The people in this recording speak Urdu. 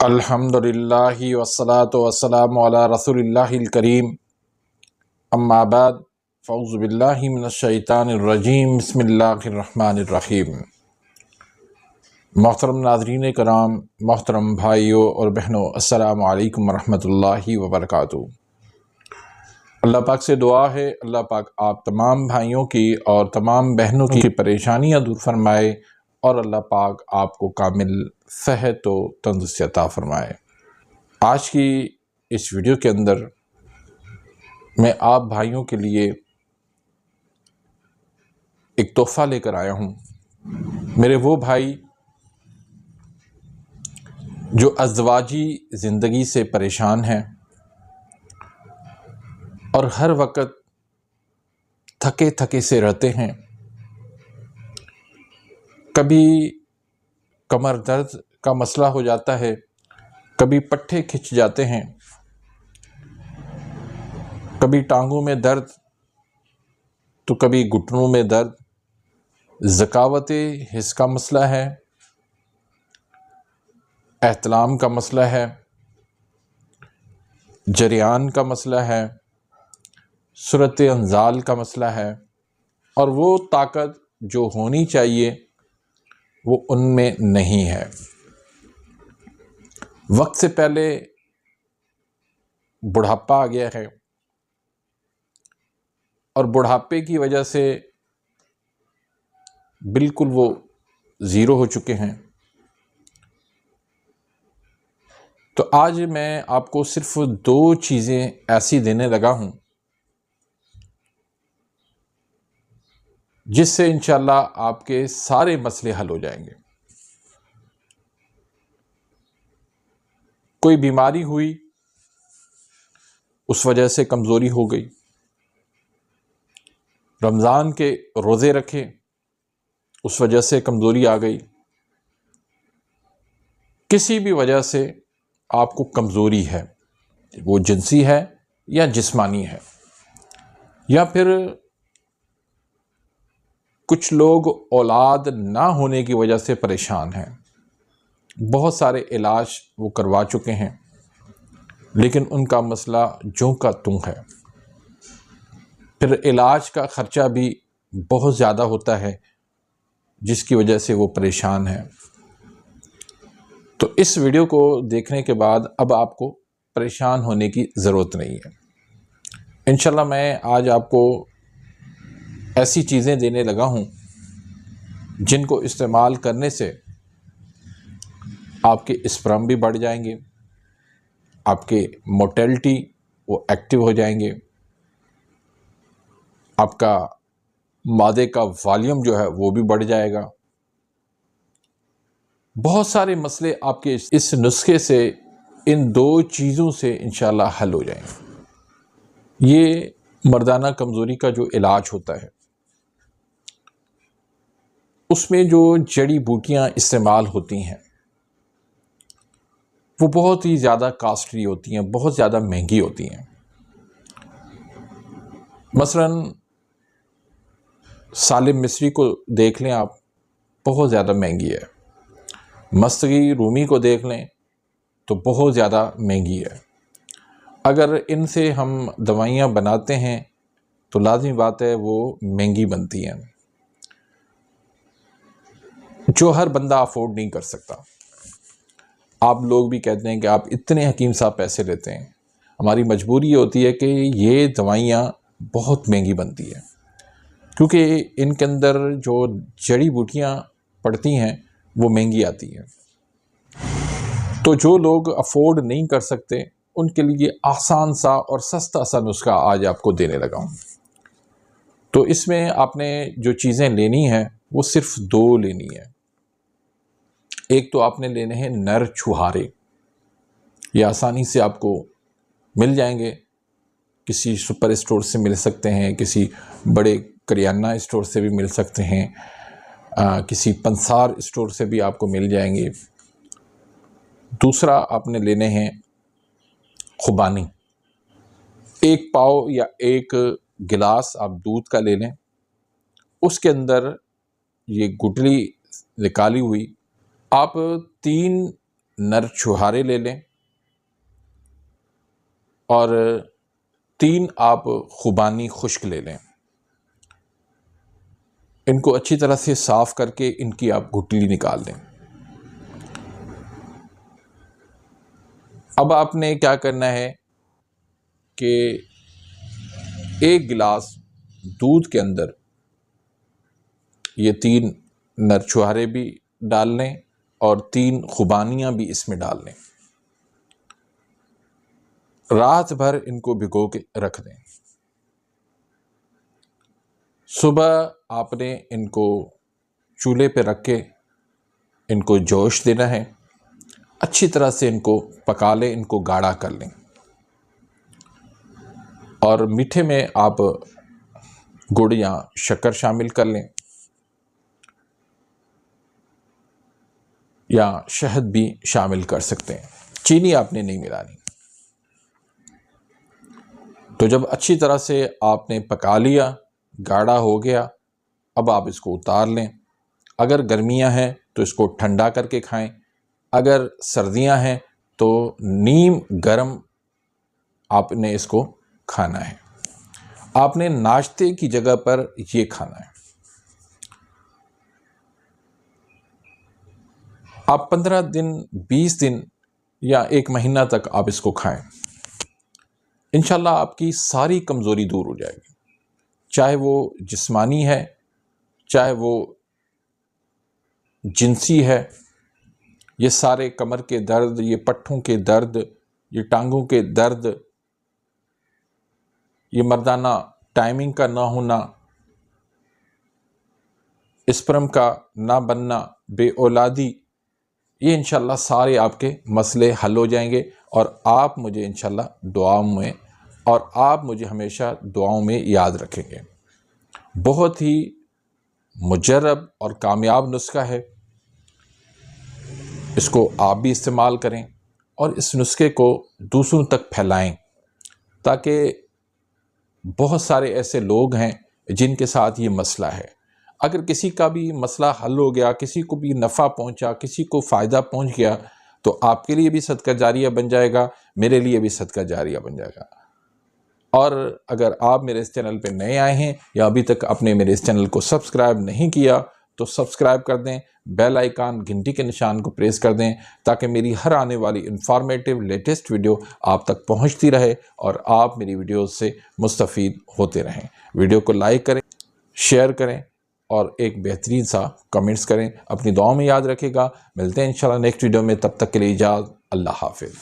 الحمدللہ والصلاة والسلام علی رسول اللہ الکریم، اما بعد فاعوذ باللہ من الشیطان الرجیم، بسم اللہ الرحمن الرحیم۔ محترم ناظرین کرام، محترم بھائیوں اور بہنوں، السلام علیکم ورحمۃ اللہ وبرکاتہ۔ اللہ پاک سے دعا ہے اللہ پاک آپ تمام بھائیوں کی اور تمام بہنوں کی پریشانیاں دور فرمائے اور اللہ پاک آپ کو کامل صحت و تندرستی عطا فرمائے۔ آج کی اس ویڈیو کے اندر میں آپ بھائیوں کے لیے ایک تحفہ لے کر آیا ہوں۔ میرے وہ بھائی جو ازدواجی زندگی سے پریشان ہیں اور ہر وقت تھکے تھکے سے رہتے ہیں، کبھی کمر درد کا مسئلہ ہو جاتا ہے، کبھی پٹھے کھنچ جاتے ہیں، کبھی ٹانگوں میں درد تو کبھی گھٹنوں میں درد، ذکاوت حس کا مسئلہ ہے، احتلام کا مسئلہ ہے، جریان کا مسئلہ ہے، صورت انزال کا مسئلہ ہے، اور وہ طاقت جو ہونی چاہیے وہ ان میں نہیں ہے۔ وقت سے پہلے بڑھاپا آ گیا ہے اور بڑھاپے کی وجہ سے بالکل وہ زیرو ہو چکے ہیں۔ تو آج میں آپ کو صرف دو چیزیں ایسی دینے لگا ہوں جس سے انشاءاللہ آپ کے سارے مسئلے حل ہو جائیں گے۔ کوئی بیماری ہوئی، اس وجہ سے کمزوری ہو گئی، رمضان کے روزے رکھے، اس وجہ سے کمزوری آ گئی، کسی بھی وجہ سے آپ کو کمزوری ہے، وہ جنسی ہے یا جسمانی ہے، یا پھر کچھ لوگ اولاد نہ ہونے کی وجہ سے پریشان ہیں، بہت سارے علاج وہ کروا چکے ہیں لیکن ان کا مسئلہ جوں کا توں ہے، پھر علاج کا خرچہ بھی بہت زیادہ ہوتا ہے جس کی وجہ سے وہ پریشان ہیں۔ تو اس ویڈیو کو دیکھنے کے بعد اب آپ کو پریشان ہونے کی ضرورت نہیں ہے۔ انشاءاللہ میں آج آپ کو ایسی چیزیں دینے لگا ہوں جن کو استعمال کرنے سے آپ کے اسپرم بھی بڑھ جائیں گے، آپ کے موٹیلٹی وہ ایکٹیو ہو جائیں گے، آپ کا معدے کا والیوم جو ہے وہ بھی بڑھ جائے گا، بہت سارے مسئلے آپ کے اس نسخے سے، ان دو چیزوں سے انشاءاللہ حل ہو جائیں گے۔ یہ مردانہ کمزوری کا جو علاج ہوتا ہے اس میں جو جڑی بوٹیاں استعمال ہوتی ہیں وہ بہت ہی زیادہ کاسٹلی ہوتی ہیں، بہت زیادہ مہنگی ہوتی ہیں۔ مثلا سالم مصری کو دیکھ لیں آپ، بہت زیادہ مہنگی ہے۔ مستگی رومی کو دیکھ لیں تو بہت زیادہ مہنگی ہے۔ اگر ان سے ہم دوائیاں بناتے ہیں تو لازمی بات ہے وہ مہنگی بنتی ہیں، جو ہر بندہ افورڈ نہیں کر سکتا۔ آپ لوگ بھی کہتے ہیں کہ آپ اتنے حکیم صاحب پیسے لیتے ہیں، ہماری مجبوری ہوتی ہے کہ یہ دوائیاں بہت مہنگی بنتی ہیں کیونکہ ان کے اندر جو جڑی بوٹیاں پڑتی ہیں وہ مہنگی آتی ہیں۔ تو جو لوگ افورڈ نہیں کر سکتے ان کے لیے آسان سا اور سستا سا نسخہ آج آپ کو دینے لگا ہوں۔ تو اس میں آپ نے جو چیزیں لینی ہیں وہ صرف دو لینی ہیں۔ ایک تو آپ نے لینے ہیں نر چھہارے، یہ آسانی سے آپ کو مل جائیں گے، کسی سپر اسٹور سے مل سکتے ہیں، کسی بڑے کریانہ اسٹور سے بھی مل سکتے ہیں، کسی پنسار اسٹور سے بھی آپ کو مل جائیں گے۔ دوسرا آپ نے لینے ہیں خوبانی، ایک پاؤ یا ایک گلاس آپ دودھ کا لے لیں، اس کے اندر یہ گٹلی نکالی ہوئی آپ 3 نر چھہارے لے لیں اور 3 آپ خوبانی خشک لے لیں. ان کو اچھی طرح سے صاف کر کے ان کی آپ گٹلی نکال دیں. اب آپ نے کیا کرنا ہے کہ 1 گلاس دودھ کے اندر یہ 3 نر چھہارے بھی ڈال لیں اور 3 خوبانیاں بھی اس میں ڈال لیں. رات بھر ان کو بھگو کے رکھ دیں. صبح آپ نے ان کو چولہے پہ رکھ کے ان کو جوش دینا ہے. اچھی طرح سے ان کو پکا لیں، ان کو گاڑھا کر لیں. اور میٹھے میں آپ گڑ یا شکر شامل کر لیں یا شہد بھی شامل کر سکتے ہیں. چینی آپ نے نہیں ملانی. تو جب اچھی طرح سے آپ نے پکا لیا، گاڑھا ہو گیا، اب آپ اس کو اتار لیں. اگر گرمیاں ہیں تو اس کو ٹھنڈا کر کے کھائیں. اگر سردیاں ہیں تو نیم گرم آپ نے اس کو کھانا ہے. آپ نے ناشتے کی جگہ پر یہ کھانا ہے. آپ 15 دن 20 دن یا 1 مہینہ تک آپ اس کو کھائیں. انشاءاللہ آپ کی ساری کمزوری دور ہو جائے گی، چاہے وہ جسمانی ہے، چاہے وہ جنسی ہے. یہ سارے کمر کے درد، یہ پٹھوں کے درد، یہ ٹانگوں کے درد، یہ مردانہ ٹائمنگ کا نہ ہونا، اسپرم کا نہ بننا، بے اولادی، یہ انشاءاللہ سارے آپ کے مسئلے حل ہو جائیں گے. اور آپ مجھے انشاءاللہ دعاؤں میں، اور آپ مجھے ہمیشہ دعاؤں میں یاد رکھیں گے. بہت ہی مجرب اور کامیاب نسخہ ہے. اس کو آپ بھی استعمال کریں اور اس نسخے کو دوسروں تک پھیلائیں، تاکہ بہت سارے ایسے لوگ ہیں جن کے ساتھ یہ مسئلہ ہے. اگر کسی کا بھی مسئلہ حل ہو گیا، کسی کو بھی نفع پہنچا، کسی کو فائدہ پہنچ گیا، تو آپ کے لیے بھی صدقہ جاریہ بن جائے گا، میرے لیے بھی صدقہ جاریہ بن جائے گا. اور اگر آپ میرے اس چینل پہ نئے آئے ہیں یا ابھی تک آپ نے میرے اس چینل کو سبسکرائب نہیں کیا تو سبسکرائب کر دیں. بیل آئیکن گھنٹی کے نشان کو پریس کر دیں تاکہ میری ہر آنے والی انفارمیٹیو لیٹسٹ ویڈیو آپ تک پہنچتی رہے اور آپ میری ویڈیوز سے مستفید ہوتے رہیں. ویڈیو کو لائک کریں، شیئر کریں اور ایک بہترین سا کمنٹس کریں. اپنی دعاؤں میں یاد رکھے گا. ملتے ہیں انشاءاللہ نیکسٹ ویڈیو میں. تب تک کے لیے اجازت. اللہ حافظ.